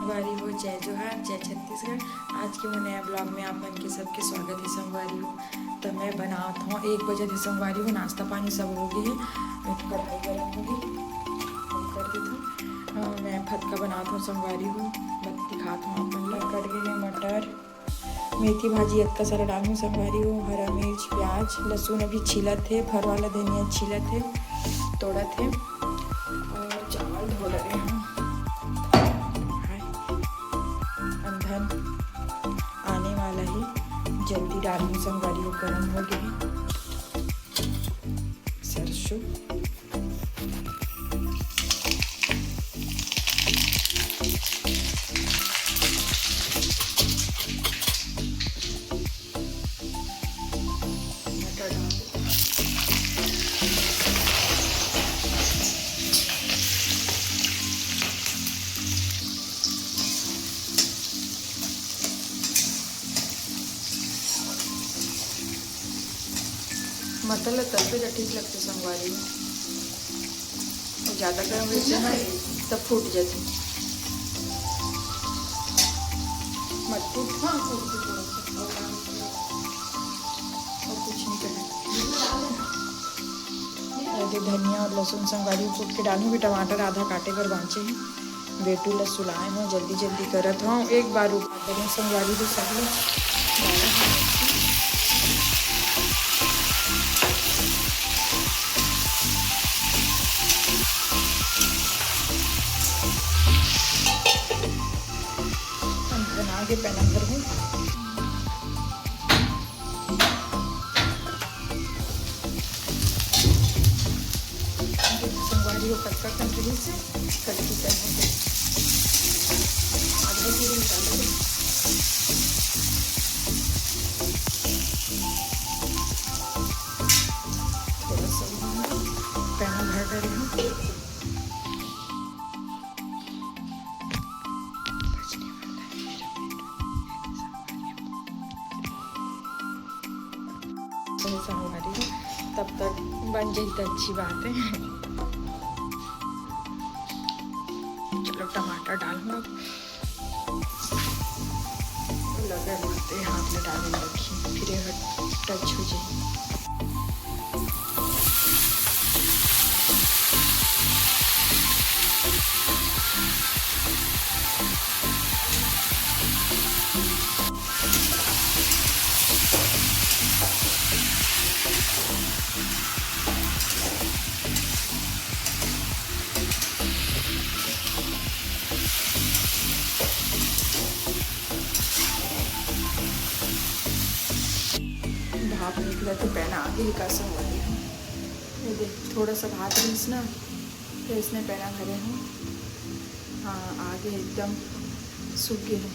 संगवारी हो, जय जोहार, जय छत्तीसगढ़। आज के वो नया ब्लॉग में आप मन के सबके स्वागत है। संगवारी हो तो मैं बनात हूँ 1 बजे थे। संगवारी हो नाश्ता पानी सब हो गए है। कढ़ाई गर्म होगी कर देता हूँ। मैं फतका बनाता हूँ। संगवारी हो बत्ती खात हूँ। अपन कट गए मटर मेथी भाजी अक्का सारा डाल हूँ। संगवारी हो हरा मिर्च प्याज लहसुन अभी छिलत है। फर वाला धनिया छिलत है तोड़त है और चावल धो लगे हैं। अंधन आने वाला है, जल्दी डालूँ। संगवारी हो गर्म हो गई सरसों मटर डाल मटर तब तो ठीक लगते। संगवारी में ज़्यादा गर्म हो जाए तब फूट जाते मट्टी। हाँ और कुछ नहीं करना। धनिया और लहसुन संगवारी कूट के डालूँ भी। टमाटर आधा काटे पर बाँचे हैं। बेटू ल सुलाए हूँ जल्दी जल्दी करत हूँ। एक बार उठा करें संगवारी तो सब लोग बना के पैना भर हूँ। संगवारी को पत्ता कंट्री से कटकी करना आधा जीरो निकालो। थोड़ा सा पैना भर रही हूँ। संगवारी हो तब तक बन जाए तो अच्छी बात है। चलो टमाटर डालूंगा लगे मारते हाथ में डाल रखी फिर टच हो जाए। भाप निकला तो पैना आगे का संगवारी हूँ। ये देख थोड़ा सा भाप रीस ना तो इसमें पैना भरे हूँ। हाँ आगे एकदम सूख गए हैं।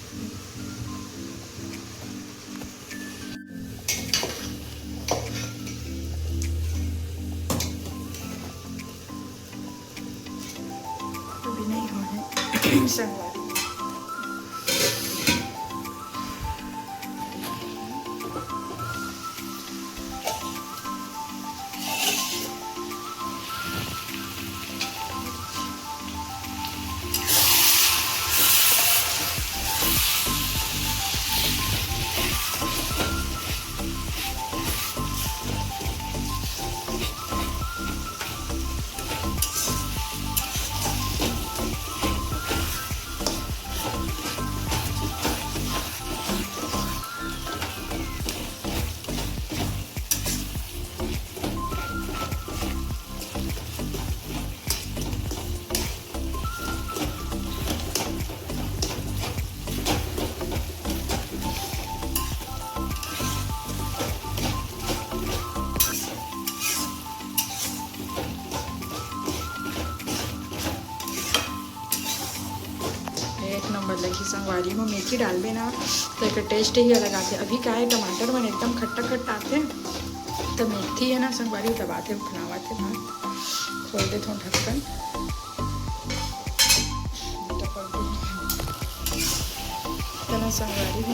अभी नहीं हो है संगवारी। एक नंबर लगी संगवारी हो। मेथी डालबे ना तो एक टेस्ट ही अलग आते। अभी का है टमाटर मन एकदम खट्टा खट्टा आते तो मेथी है ना संगवारी दबाते उठनावाते भात खोल दे थोड़ा ढक्कन तना संगवारी हो।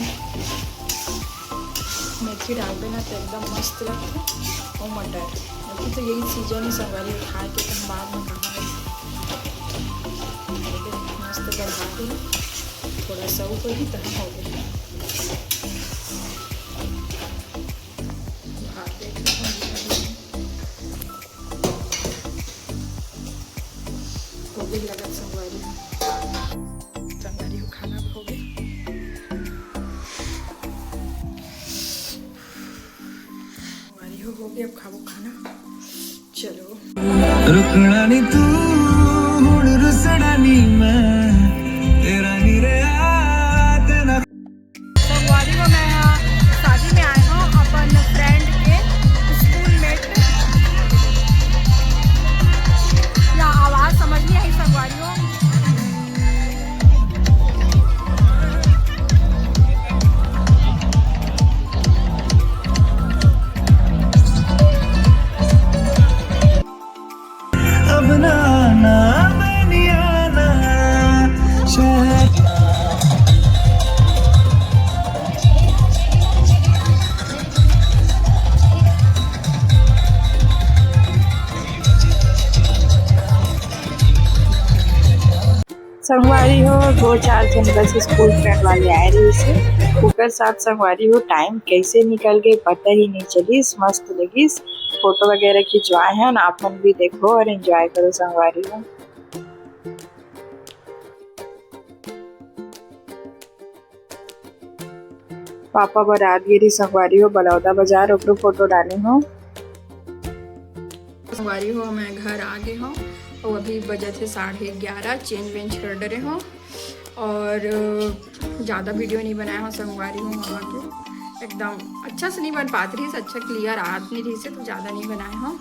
मेथी डालबे ना तो एकदम मस्त लगता। और मटर अभी तो यही सीजन है संगवारी खाए के तुम बाद में कहाँ मस्त गलवा दे। थोड़ा सा ऊपर ही तक हो गया। आप देख रहे हो हो गई लगा संगवारी को खाना हो गया। संगवारी हो गया, अब खाओ खाना। चलो रुकना नहीं तू हुण रुसना नहीं मैं तेरा नहीं रहा तेरा। संगवारी को मैं शादी में आया हूँ अपन फ्रेंड के स्कूल मेट। या आवाज़ समझ नहीं आई संगवारी को। अब ना आना मैं नहीं आना शहर। संगवारी हो 2-4 दिन बस स्कूल फ्रेंड वाले आए रही से ओकर साथ संगवारी हो टाइम कैसे निकल गए पता ही नहीं चलीस। मस्त लगिस, फोटो वगैरह खिंचवाए हैं ना, आप भी देखो और एंजॉय करो संगवारी हो। पापा बारात गिरी संगवारी हो बलौदा बाजार, ओकरो फोटो डाले हो। संगवारी हो मैं घर आ गए हूँ और अभी बजे थे 11:30, चेंज वेंज कर डरे हूँ और ज़्यादा वीडियो नहीं बनाया हूँ संगवारी हूँ मामा के। एकदम अच्छा से नहीं बन पाती रही, अच्छा क्लियर आ नहीं रही से तो ज़्यादा नहीं बनाए हूँ।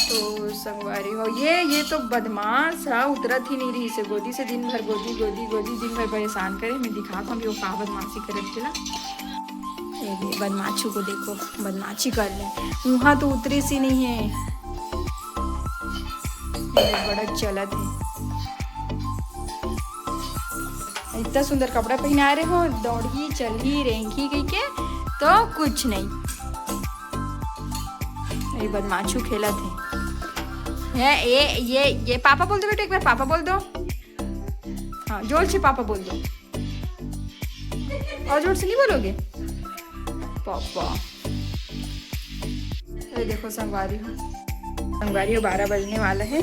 तो संगवारी हो ये तो बदमाश है, उतरत ही नहीं रही से गोदी से, दिन भर गोदी गोदी गोदी दिन भर परेशान करे। मैं दिखाता हूँ कि वो का बदमाशी करे थे ना। ये बदमाशी को देखो, बदमाशी कर ले, वहाँ तो उतरी सी नहीं है, बड़ा चलत है। इतना सुंदर कपड़ा पहना रहे हो, दौड़ी चली रेंगी गई के तो कुछ नहीं। ये बदमाशू खेलत है। ये पापा बोल दो बेटा, एक बार पापा बोल दो। हाँ जोर से पापा बोल दो, और जोर से नहीं बोलोगे पापा। ये देखो संगवारी हो 12 बजने वाला है।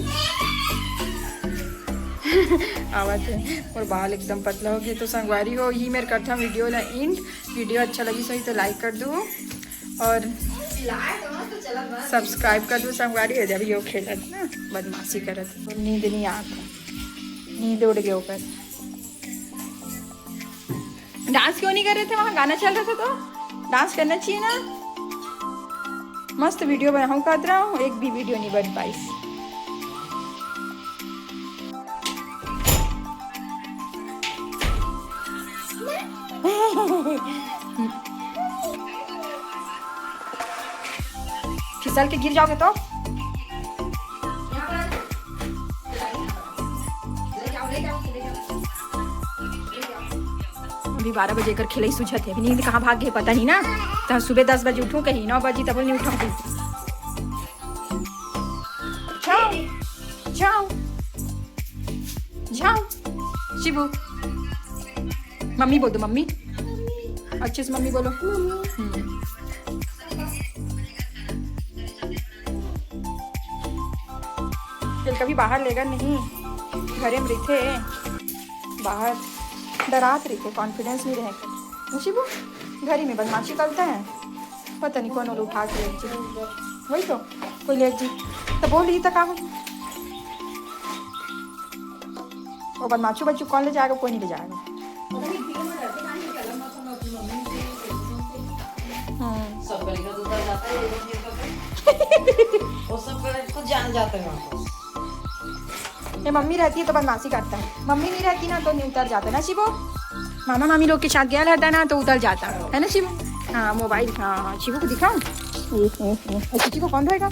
आवत है और बाल एकदम पतला हो गया। तो संगवारी हो ही मेरे करता वीडियो ला इंड। वीडियो अच्छा लगी सही तो लाइक कर दो और सब्सक्राइब कर दो। संगवारी हो जब यो खेलत ना बदमाशी करत और नींद नहीं आता, नींद उड़ गया ऊपर। डांस क्यों नहीं कर रहे थे, वहाँ गाना चल रहा था तो डांस करना चाहिए ना। मस्त वीडियो बनाऊँ कर रहा हूँ, एक भी वीडियो नहीं बन पाई। फिसल के गिर जाओगे तो अभी 12 बजे कर खिलाई सूझत है, नींद कहाँ भाग गए पता नहीं ना। तो सुबह 10 बजे उठूँ, कहीं 9 बजे तब नहीं उठाऊँ। जाओ जाओ जाओ शिबू, मम्मी बोल दो, मम्मी अच्छे से मम्मी बोलो। कभी बाहर लेगा नहीं, घरे में रहते, बाहर डरात रहते, कॉन्फिडेंस नहीं रहेगा। शिबू घर ही में बदमाशी करता है, पता नहीं कौन और उठा के ले जी, वही तो कोई ले जी तो बोल ही तक आओ। वो बदमाशू बच्चों कौन ले जाएगा, कोई नहीं ले जाएगा। सब करेगा तो उतर जाता है, वो सब करे खुद जान जाते हैं वापस। ये मम्मी रहती है तो बदमाशी करता है, मम्मी नहीं रहती ना तो नहीं उतर जाता ना शिबू। मामा मामी लोग के साथ गया रहता है ना तो उतर जाता है ना शिबू। हाँ मोबाइल, हाँ शिबू को दिखाऊं, किसी को कौन रहेगा।